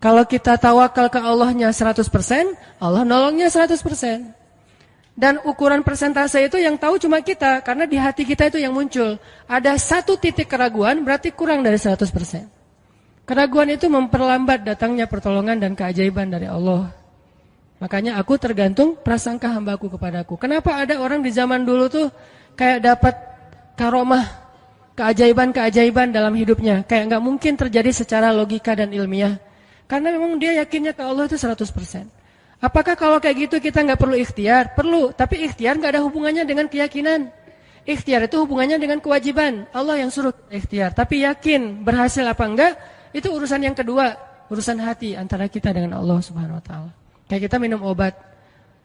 Kalau kita tawakal ke Allahnya 100%, Allah nolongnya 100%. Dan ukuran persentase itu yang tahu cuma kita, karena di hati kita itu yang muncul. Ada satu titik keraguan, berarti kurang dari 100%. Keraguan itu memperlambat datangnya pertolongan dan keajaiban dari Allah. Makanya aku tergantung prasangka hambaku kepadaku. Kenapa ada orang di zaman dulu tuh kayak dapat karomah, keajaiban-keajaiban dalam hidupnya. Kayak nggak mungkin terjadi secara logika dan ilmiah. Karena memang dia yakinnya ke Allah itu 100%. Apakah kalau kayak gitu kita nggak perlu ikhtiar? Perlu, tapi ikhtiar nggak ada hubungannya dengan keyakinan. Ikhtiar itu hubungannya dengan kewajiban. Allah yang suruh ikhtiar, tapi yakin berhasil apa enggak, itu urusan yang kedua, urusan hati antara kita dengan Allah Subhanahu wa taala. Kayak kita minum obat.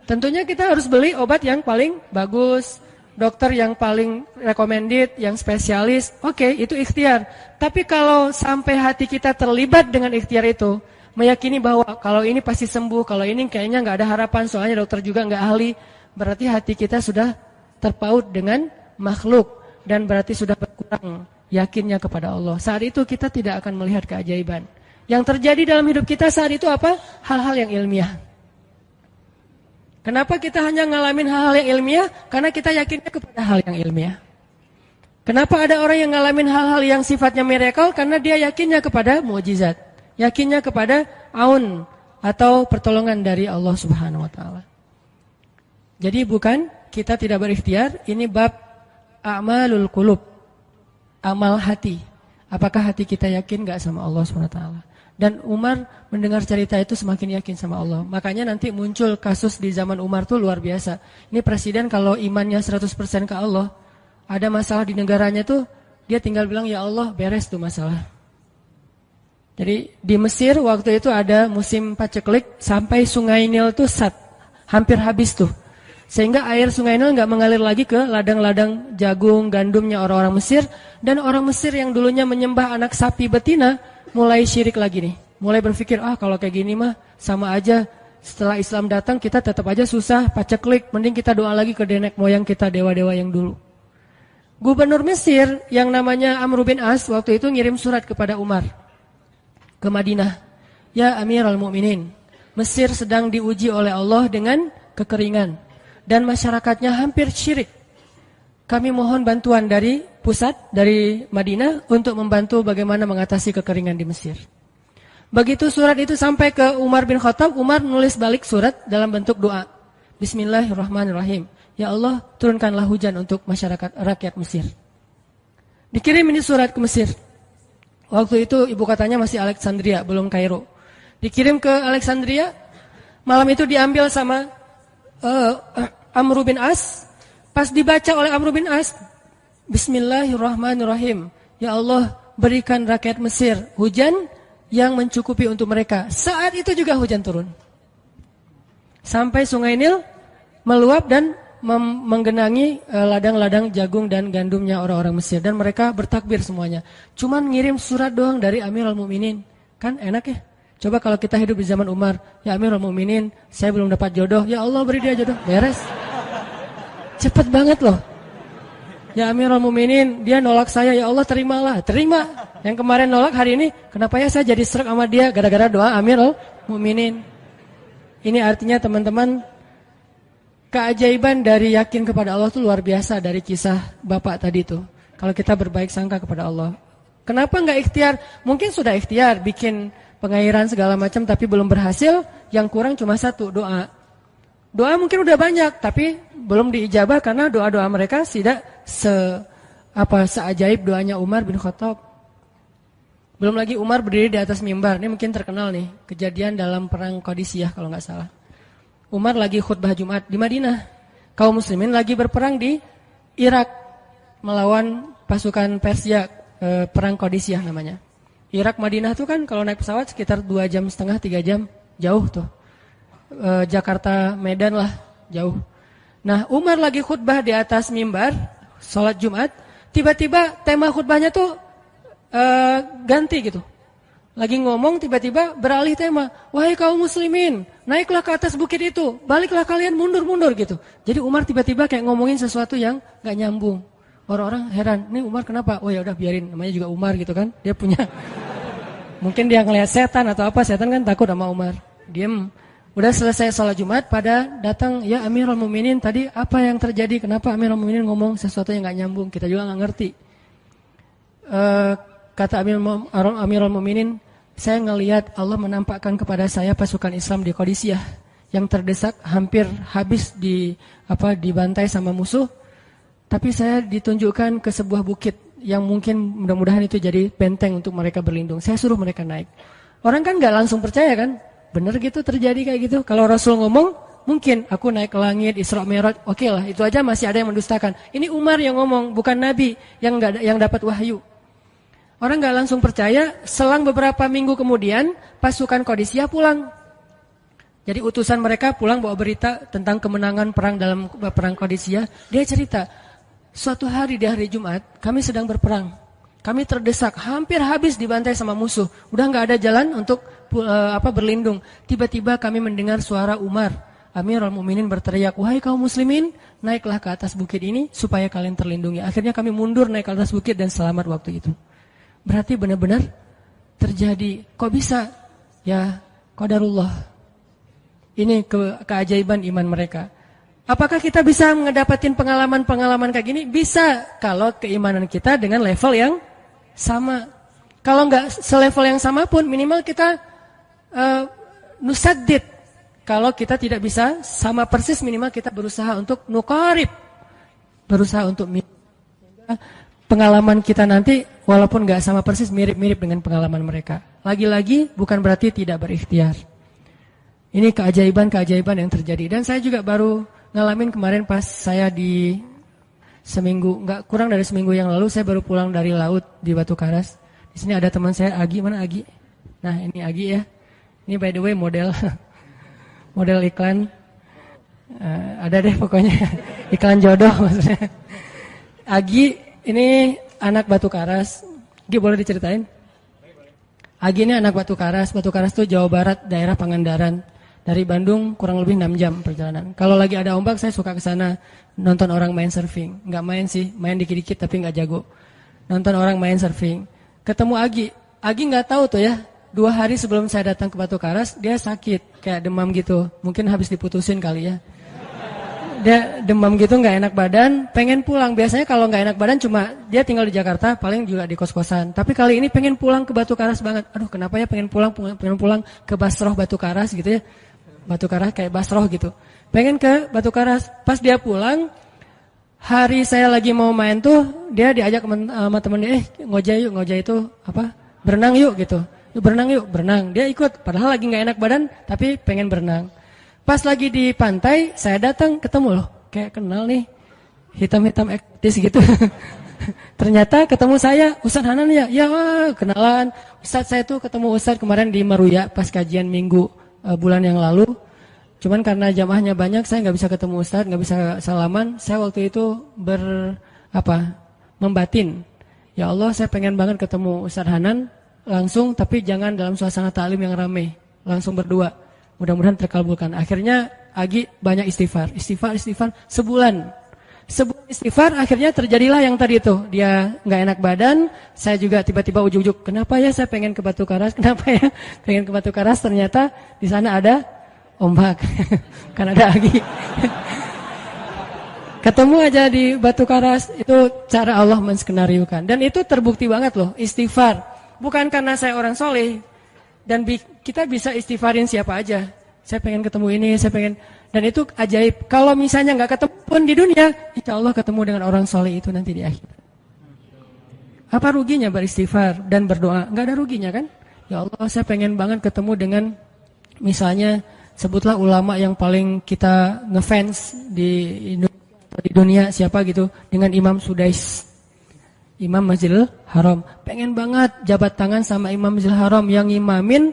Tentunya kita harus beli obat yang paling bagus, dokter yang paling recommended, yang spesialis. Oke, itu ikhtiar. Tapi kalau sampai hati kita terlibat dengan ikhtiar itu, meyakini bahwa kalau ini pasti sembuh, kalau ini kayaknya nggak ada harapan, soalnya dokter juga nggak ahli, berarti hati kita sudah terpaut dengan makhluk dan berarti sudah berkurang yakinnya kepada Allah. Saat itu kita tidak akan melihat keajaiban. Yang terjadi dalam hidup kita saat itu apa? Hal-hal yang ilmiah. Kenapa kita hanya ngalamin hal-hal yang ilmiah? Karena kita yakinnya kepada hal yang ilmiah. Kenapa ada orang yang ngalamin hal-hal yang sifatnya miracle? Karena dia yakinnya kepada mukjizat. Yakinnya kepada aun atau pertolongan dari Allah Subhanahu wa taala. Jadi bukan kita tidak berikhtiar, ini bab a'malul qulub. Amal hati. Apakah hati kita yakin enggak sama Allah Subhanahu wa taala? Dan Umar mendengar cerita itu semakin yakin sama Allah. Makanya nanti muncul kasus di zaman Umar tuh luar biasa. Ini presiden kalau imannya 100% ke Allah, ada masalah di negaranya tuh dia tinggal bilang ya Allah, beres tuh masalah. Jadi di Mesir waktu itu ada musim paceklik sampai Sungai Nil tuh hampir habis tuh. Sehingga air Sungai Nil nggak mengalir lagi ke ladang-ladang jagung, gandumnya orang-orang Mesir. Dan orang Mesir yang dulunya menyembah anak sapi betina mulai syirik lagi nih. Mulai berpikir, kalau kayak gini mah sama aja. Setelah Islam datang kita tetap aja susah, paceklik. Mending kita doa lagi ke nenek moyang kita, dewa-dewa yang dulu. Gubernur Mesir yang namanya Amr bin As waktu itu ngirim surat kepada Umar ke Madinah. Ya Amirul Mukminin, Mesir sedang diuji oleh Allah dengan kekeringan dan masyarakatnya hampir syirik. Kami mohon bantuan dari pusat, dari Madinah untuk membantu bagaimana mengatasi kekeringan di Mesir. Begitu surat itu sampai ke Umar bin Khattab, Umar nulis balik surat dalam bentuk doa. Bismillahirrahmanirrahim. Ya Allah, turunkanlah hujan untuk masyarakat rakyat Mesir. Dikirim ini surat ke Mesir. Waktu itu ibu katanya masih Alexandria, belum Kairo. Dikirim ke Alexandria, malam itu diambil sama Amr bin As. Pas dibaca oleh Amr bin As, Bismillahirrahmanirrahim. Ya Allah, berikan rakyat Mesir hujan yang mencukupi untuk mereka. Saat itu juga hujan turun. Sampai Sungai Nil meluap dan menggenangi ladang-ladang jagung dan gandumnya orang-orang Mesir. Dan mereka bertakbir semuanya. Cuman ngirim surat doang dari Amirul Mukminin. Kan enak ya? Coba kalau kita hidup di zaman Umar. Ya Amirul Mukminin, saya belum dapat jodoh. Ya Allah beri dia jodoh. Beres. Cepet banget loh. Ya Amirul Mukminin, dia nolak saya. Ya Allah terimalah. Terima. Yang kemarin nolak, hari ini kenapa ya saya jadi srek sama dia? Gara-gara doa Amirul Mukminin. Ini artinya teman-teman, keajaiban dari yakin kepada Allah itu luar biasa dari kisah bapak tadi tuh. Kalau kita berbaik sangka kepada Allah. Kenapa enggak ikhtiar? Mungkin sudah ikhtiar, bikin pengairan segala macam tapi belum berhasil. Yang kurang cuma satu, doa. Doa mungkin udah banyak tapi belum diijabah karena doa-doa mereka tidak seajaib doanya Umar bin Khattab. Belum lagi Umar berdiri di atas mimbar. Ini mungkin terkenal nih, kejadian dalam perang Qadisiyah kalau enggak salah. Umar lagi khutbah Jumat di Madinah. Kaum muslimin lagi berperang di Irak melawan pasukan Persia, perang Qadisiyah namanya. Irak Madinah tuh kan kalau naik pesawat sekitar 2,5 jam, 3 jam, jauh tuh. Jakarta Medan lah, jauh. Nah, Umar lagi khutbah di atas mimbar, sholat Jumat, tiba-tiba tema khutbahnya tuh ganti gitu. Lagi ngomong tiba-tiba beralih tema. Wahai kaum muslimin, naiklah ke atas bukit itu, baliklah kalian mundur-mundur gitu. Jadi Umar tiba-tiba kayak ngomongin sesuatu yang gak nyambung. Orang-orang heran, nih Umar kenapa? Oh ya udah biarin, namanya juga Umar gitu kan. Dia punya Mungkin dia ngelihat setan atau apa, setan kan takut sama Umar. Diem. Udah selesai sholat Jumat, pada datang, ya Amirul Mukminin, tadi apa yang terjadi? Kenapa Amirul Mukminin ngomong sesuatu yang gak nyambung? Kita juga gak ngerti. Kata Amirul Mukminin, saya ngelihat Allah menampakkan kepada saya pasukan Islam di Qadisiyah yang terdesak, hampir habis dibantai sama musuh. Tapi saya ditunjukkan ke sebuah bukit yang mungkin mudah-mudahan itu jadi benteng untuk mereka berlindung. Saya suruh mereka naik. Orang kan gak langsung percaya kan? Bener gitu terjadi kayak gitu. Kalau Rasul ngomong, mungkin aku naik ke langit, Isra Mi'raj, oke lah, itu aja masih ada yang mendustakan. Ini Umar yang ngomong, bukan Nabi yang dapat wahyu. Orang nggak langsung percaya. Selang beberapa minggu kemudian, pasukan Qadisiyah pulang. Jadi utusan mereka pulang bawa berita tentang kemenangan perang dalam perang Qadisiyah. Dia cerita, suatu hari di hari Jumat, kami sedang berperang. Kami terdesak, hampir habis dibantai sama musuh. Udah nggak ada jalan untuk berlindung. Tiba-tiba kami mendengar suara Umar. Amirul Mukminin berteriak, wahai kaum muslimin, naiklah ke atas bukit ini supaya kalian terlindungi. Akhirnya kami mundur naik ke atas bukit dan selamat waktu itu. Berarti benar-benar terjadi. Kok bisa? Ya, qadarullah. Ini keajaiban iman mereka. Apakah kita bisa ngedapatin pengalaman-pengalaman kayak gini? Bisa, kalau keimanan kita dengan level yang sama. Kalau nggak selevel yang sama pun, minimal kita nusaddid. Kalau kita tidak bisa sama persis, minimal kita berusaha untuk nuqarib. Berusaha untuk pengalaman kita nanti walaupun nggak sama persis, mirip-mirip dengan pengalaman mereka. Lagi-lagi bukan berarti tidak berikhtiar. Ini keajaiban-keajaiban yang terjadi. Dan saya juga baru ngalamin kemarin pas saya di seminggu, nggak kurang dari seminggu yang lalu, saya baru pulang dari laut di Batu Karas. Di sini ada teman saya, Agi. Mana Agi? Nah, ini Agi ya. Ini by the way model iklan. Ada deh pokoknya iklan jodoh maksudnya. Agi ini anak Batu Karas. Agi boleh diceritain? Agi ini anak Batu Karas. Batu Karas itu Jawa Barat, daerah Pangandaran. Dari Bandung kurang lebih 6 jam perjalanan. Kalau lagi ada ombak saya suka ke sana nonton orang main surfing. Enggak main sih, main dikit-dikit tapi enggak jago. Nonton orang main surfing. Ketemu Agi. Agi enggak tahu tuh ya. 2 hari sebelum saya datang ke Batu Karas, dia sakit, kayak demam gitu. Mungkin habis diputusin kali ya. Dia demam gitu, nggak enak badan, pengen pulang. Biasanya kalau nggak enak badan cuma dia tinggal di Jakarta, paling juga di kos-kosan. Tapi kali ini pengen pulang ke Batu Karas banget. Aduh, kenapa ya pengen pulang ke Basroh Batu Karas gitu ya. Batu Karas kayak Basroh gitu. Pengen ke Batu Karas. Pas dia pulang, hari saya lagi mau main tuh, dia diajak sama temen dia, ngojay itu apa? Berenang yuk gitu. Berenang yuk, berenang. Dia ikut, padahal lagi nggak enak badan, tapi pengen berenang. Pas lagi di pantai, saya datang ketemu loh, kayak kenal nih, hitam-hitam ektis gitu. Ternyata ketemu saya, Ustadz Hanan ya, ya kenalan. Ustadz saya tuh ketemu Ustadz kemarin di Meruya pas kajian minggu bulan yang lalu. Cuman karena jamaahnya banyak, saya nggak bisa ketemu Ustadz, nggak bisa salaman. Saya waktu itu membatin. Ya Allah, saya pengen banget ketemu Ustadz Hanan langsung, tapi jangan dalam suasana ta'lim yang ramai, langsung berdua. Mudah-mudahan terkabulkan. Akhirnya Agi banyak istighfar sebulan istighfar. Akhirnya terjadilah yang tadi itu. Dia nggak enak badan. Saya juga tiba-tiba ujuk-ujuk. Kenapa ya saya pengen ke Batu Karas? Kenapa ya pengen ke Batu Karas? Ternyata di sana ada ombak. Kan ada Agi. Ketemu aja di Batu Karas. Itu cara Allah menskenariokan. Dan itu terbukti banget loh. Istighfar. Bukan karena saya orang soleh. Dan kita bisa istighfarin siapa aja. Saya pengen ketemu ini, saya pengen. Dan itu ajaib. Kalau misalnya nggak ketemu pun di dunia, insya Allah ketemu dengan orang soleh itu nanti di akhir. Apa ruginya beristighfar dan berdoa? Nggak ada ruginya kan? Ya Allah, saya pengen banget ketemu dengan, misalnya, sebutlah ulama yang paling kita ngefans di dunia siapa gitu, dengan Imam Sudais. Imam Masjidil Haram. Pengen banget jabat tangan sama Imam Masjidil Haram yang ngimamin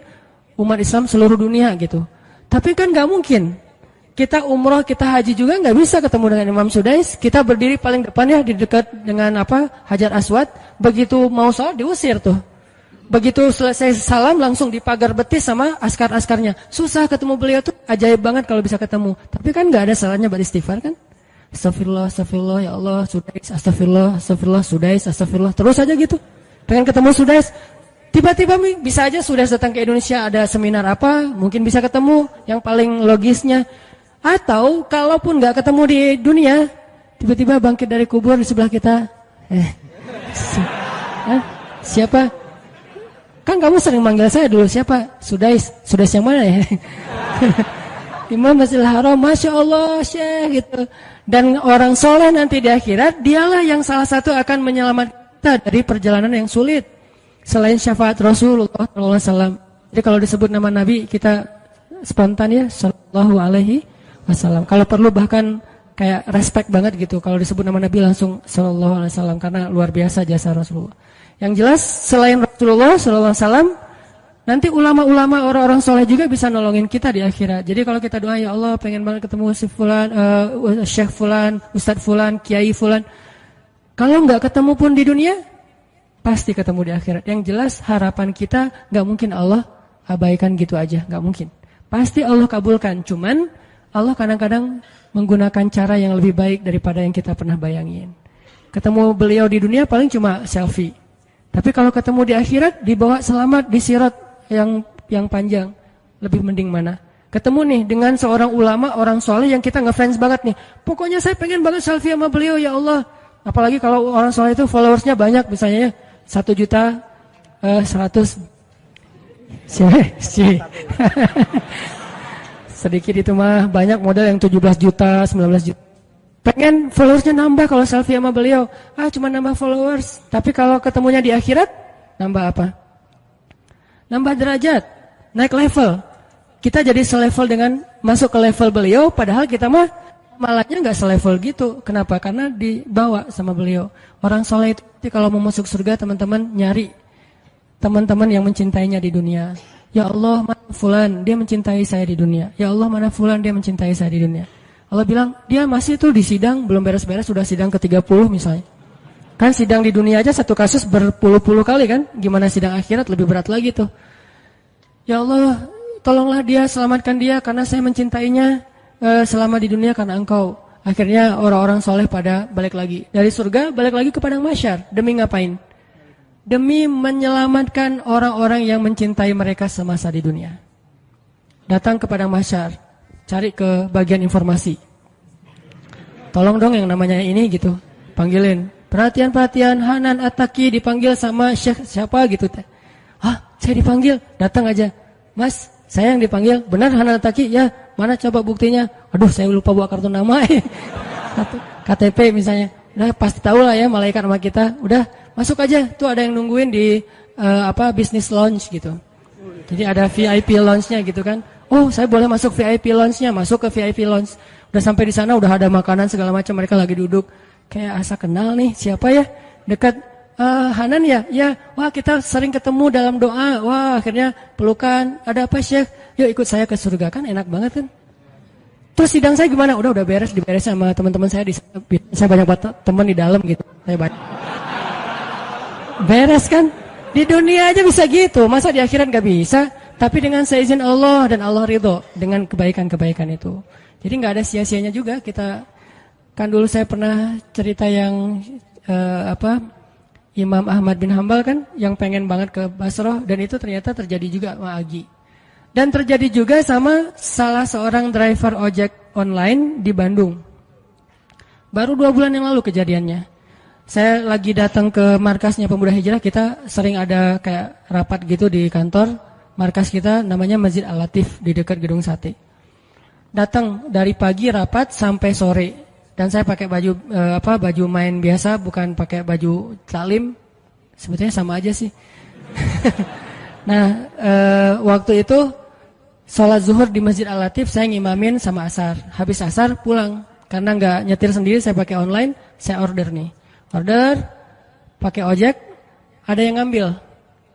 umat Islam seluruh dunia gitu. Tapi kan gak mungkin. Kita umroh, kita haji juga gak bisa ketemu dengan Imam Sudais. Kita berdiri paling depan ya, di dekat dengan Hajar Aswad. Begitu mau sholat diusir tuh. Begitu selesai salam langsung dipagar betis sama askar-askarnya. Susah ketemu beliau tuh, ajaib banget kalau bisa ketemu. Tapi kan gak ada salahnya beristighfar kan? Astagfirullah, astagfirullah, ya Allah, Sudais, astagfirullah, astagfirullah, Sudais, astagfirullah. Terus aja gitu. Pengen ketemu Sudais. Tiba-tiba bisa aja sudah datang ke Indonesia, ada seminar apa, mungkin bisa ketemu yang paling logisnya. Atau kalaupun nggak ketemu di dunia, tiba-tiba bangkit dari kubur di sebelah kita. Siapa? Kan kamu sering manggil saya dulu, siapa? Sudais yang mana ya? Imam Masjidil Haram, Masya Allah, Syekh gitu. Dan orang soleh nanti di akhirat, dialah yang salah satu akan menyelamatkan kita dari perjalanan yang sulit. Selain syafaat Rasulullah SAW. Jadi kalau disebut nama Nabi, kita spontan ya, Sallallahu Alaihi Wasallam. Kalau perlu bahkan kayak respect banget gitu. Kalau disebut nama Nabi langsung Sallallahu Alaihi Wasallam, karena luar biasa jasa Rasulullah. Yang jelas selain Rasulullah Sallallahu Alaihi Wasallam, nanti ulama-ulama orang-orang soleh juga bisa nolongin kita di akhirat. Jadi kalau kita doa, ya Allah pengen banget ketemu si fulan, Syekh fulan, Ustadz fulan, Kiai fulan. Kalau nggak ketemu pun di dunia, pasti ketemu di akhirat. Yang jelas harapan kita nggak mungkin Allah abaikan gitu aja, nggak mungkin. Pasti Allah kabulkan. Cuman Allah kadang-kadang menggunakan cara yang lebih baik daripada yang kita pernah bayangin. Ketemu beliau di dunia paling cuma selfie. Tapi kalau ketemu di akhirat, dibawa selamat di sirat yang panjang, lebih mending mana? Ketemu nih dengan seorang ulama, orang soleh yang kita ngefans banget nih. Pokoknya saya pengen banget selfie sama beliau, ya Allah. Apalagi kalau orang soleh itu followersnya banyak, misalnya 1.100.000. Sedikit itu mah, banyak model yang 17 juta, 19 juta. Pengen followersnya nambah kalau selfie sama beliau. Cuma nambah followers. Tapi kalau ketemunya di akhirat, nambah apa? Nambah derajat, naik level. Kita jadi selevel dengan masuk ke level beliau, padahal kita mah malahnya nggak selevel gitu. Kenapa? Karena dibawa sama beliau. Orang soleh itu kalau mau masuk surga, teman-teman nyari teman-teman yang mencintainya di dunia. Ya Allah, mana fulan, dia mencintai saya di dunia. Ya Allah, mana fulan, dia mencintai saya di dunia. Allah bilang, dia masih tuh di sidang, belum beres-beres, sudah sidang ke-30 misalnya. Kan sidang di dunia aja satu kasus berpuluh-puluh kali kan. Gimana sidang akhirat, lebih berat lagi tuh. Ya Allah, tolonglah dia, selamatkan dia, karena saya mencintainya selama di dunia karena Engkau. Akhirnya orang-orang soleh pada balik lagi. Dari surga, balik lagi ke padang mahsyar. Demi ngapain? Demi menyelamatkan orang-orang yang mencintai mereka semasa di dunia. Datang ke padang mahsyar. Cari ke bagian informasi. Tolong dong yang namanya ini gitu. Panggilin. Perhatian-perhatian, Hanan At-Taqi dipanggil sama Syekh siapa gitu. Saya dipanggil. Datang aja. Mas, saya yang dipanggil. Benar Hanan At-Taqi? Ya. Mana coba buktinya? Aduh, saya lupa bawa kartu nama. KTP misalnya. Udah pasti tahu lah ya malaikat sama kita. Udah masuk aja. Tuh ada yang nungguin di business lounge gitu. Jadi ada VIP lounge-nya gitu kan. Oh, saya boleh masuk VIP lounge-nya, masuk ke VIP lounge. Udah sampai di sana, udah ada makanan segala macam, mereka lagi duduk. Kayak asa kenal nih, siapa ya? Dekat Hanan ya? Ya, wah kita sering ketemu dalam doa. Wah, akhirnya pelukan. Ada apa Syekh? Yuk ikut saya ke surga, kan enak banget kan? Terus sidang saya gimana? Udah diberes sama teman-teman saya di sana. Saya banyak teman di dalam gitu. Saya banyak. Beres kan? Di dunia aja bisa gitu, masa di akhirat gak bisa? Tapi dengan seizin Allah dan Allah ridho dengan kebaikan-kebaikan itu. Jadi nggak ada sia-sianya juga kita. Kan dulu saya pernah cerita yang Imam Ahmad bin Hambal kan yang pengen banget ke Basrah, dan itu ternyata terjadi juga sama Agi. Dan terjadi juga sama salah seorang driver ojek online di Bandung. Baru 2 bulan yang lalu kejadiannya. Saya lagi datang ke markasnya Pemuda Hijrah, kita sering ada kayak rapat gitu di kantor. Markas kita namanya Masjid Al-Latif di dekat Gedung Sate. Datang dari pagi rapat sampai sore. Dan saya pakai baju main biasa, bukan pakai baju taklim. Sebetulnya sama aja sih. Nah, waktu itu sholat zuhur di Masjid Al-Latif saya ngimamin sama asar. Habis asar pulang. Karena nggak nyetir sendiri, saya pakai online, saya order nih. Order, pakai ojek, ada yang ngambil.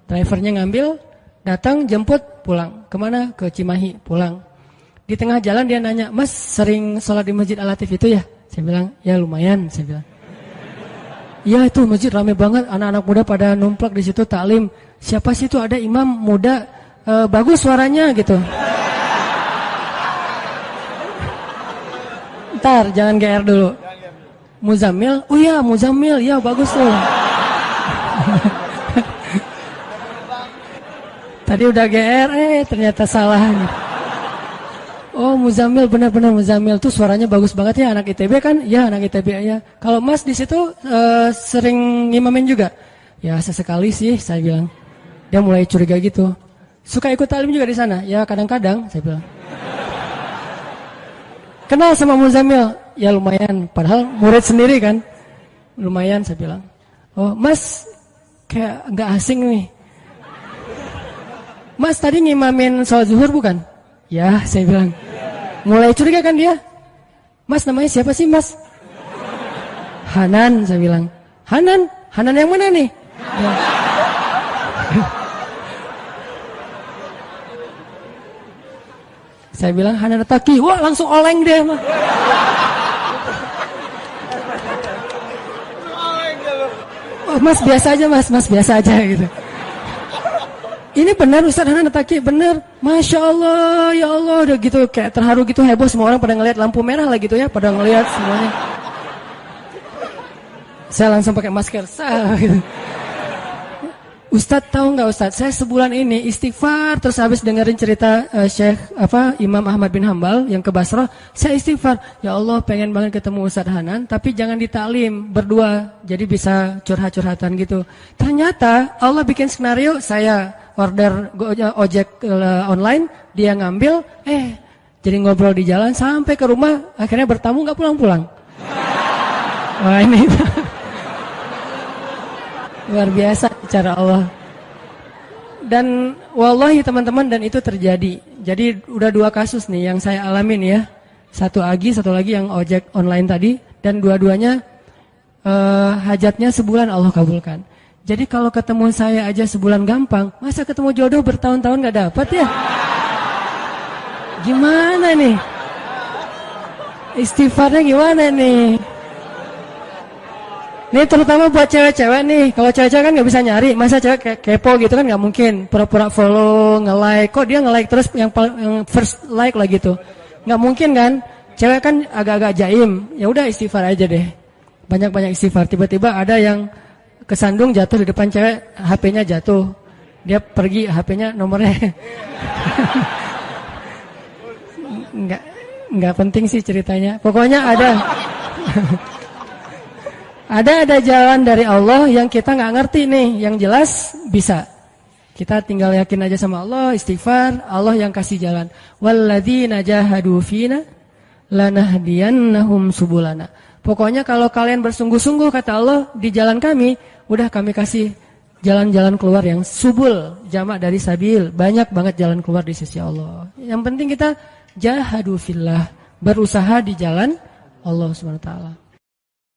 Drivernya ngambil, datang, jemput, pulang. Kemana? Ke Cimahi, pulang. Di tengah jalan dia nanya, Mas sering sholat di Masjid Al-Latif itu ya? Saya bilang, ya lumayan, saya bilang. Iya itu masjid rame banget, anak-anak muda pada numplak di situ taklim. Siapa sih itu, ada imam muda, bagus suaranya gitu. Ntar, jangan GR dulu. Muzammil, oh iya Muzammil, ya bagus tuh. Tadi udah GR, ternyata salah. Oh, Muzamil, benar-benar Muzamil tuh suaranya bagus banget ya, anak ITB kan? Ya, anak ITB ya. Kalau Mas di situ sering ngimamin juga? Ya, sesekali sih saya bilang. Dia mulai curiga gitu. Suka ikut talim juga di sana? Ya, kadang-kadang saya bilang. Kenal sama Muzamil? Ya lumayan, padahal murid sendiri kan. Lumayan saya bilang. Oh, Mas kayak nggak asing nih. Mas tadi ngimamin sholat zuhur bukan? Ya, saya bilang. Mulai curiga kan dia. Mas namanya siapa sih Mas? Hanan, saya bilang. Hanan? Hanan yang mana nih? Ya. Saya bilang Hanan Taki. Wah, langsung oleng deh mah. Oh, Mas biasa aja Mas biasa aja gitu. Ini benar Ustaz Hanan Taki, benar. Masya Allah, ya Allah, udah gitu kayak terharu gitu, heboh, semua orang pada ngelihat lampu merah lah gitu ya, pada ngelihat semuanya. Saya langsung pakai masker, gitu. Ustaz tahu nggak Ustaz, saya sebulan ini istighfar terus habis dengerin cerita Imam Ahmad bin Hambal yang ke Basrah, saya istighfar. Ya Allah, pengen banget ketemu Ustaz Hanan, tapi jangan ditaklim berdua, jadi bisa curhat-curhatan gitu. Ternyata Allah bikin skenario, saya order ojek online, dia ngambil, jadi ngobrol di jalan sampai ke rumah, akhirnya bertamu nggak pulang-pulang. Wah ini luar biasa cara Allah. Dan wallahi teman-teman, dan itu terjadi. Jadi udah 2 kasus nih yang saya alamin ya. Satu Agi, satu lagi yang ojek online tadi, dan dua-duanya hajatnya sebulan Allah kabulkan. Jadi kalau ketemu saya aja sebulan gampang, masa ketemu jodoh bertahun-tahun gak dapat ya? Gimana nih? Istighfarnya gimana nih? Nih terutama buat cewek-cewek nih. Kalau cewek-cewek kan gak bisa nyari, masa cewek kepo gitu kan gak mungkin. Pura-pura follow, nge-like. Kok dia nge-like terus yang first like lah gitu? Gak mungkin kan? Cewek kan agak-agak jaim. Ya udah istighfar aja deh. Banyak-banyak istighfar. Tiba-tiba ada yang kesandung jatuh di depan cewek, HP-nya jatuh. Dia pergi, HP-nya nomornya Enggak penting sih ceritanya. Pokoknya ada jalan dari Allah yang kita nggak ngerti nih, yang jelas bisa. Kita tinggal yakin aja sama Allah, istighfar, Allah yang kasih jalan. Walladzina jahadu fina lanahdiyannahum subulana. Pokoknya kalau kalian bersungguh-sungguh kata Allah di jalan kami, udah kami kasih jalan-jalan keluar yang subul, jamak dari sabil, banyak banget jalan keluar di sisi Allah. Yang penting kita jahadu fillah, berusaha di jalan Allah Subhanahu wa taala.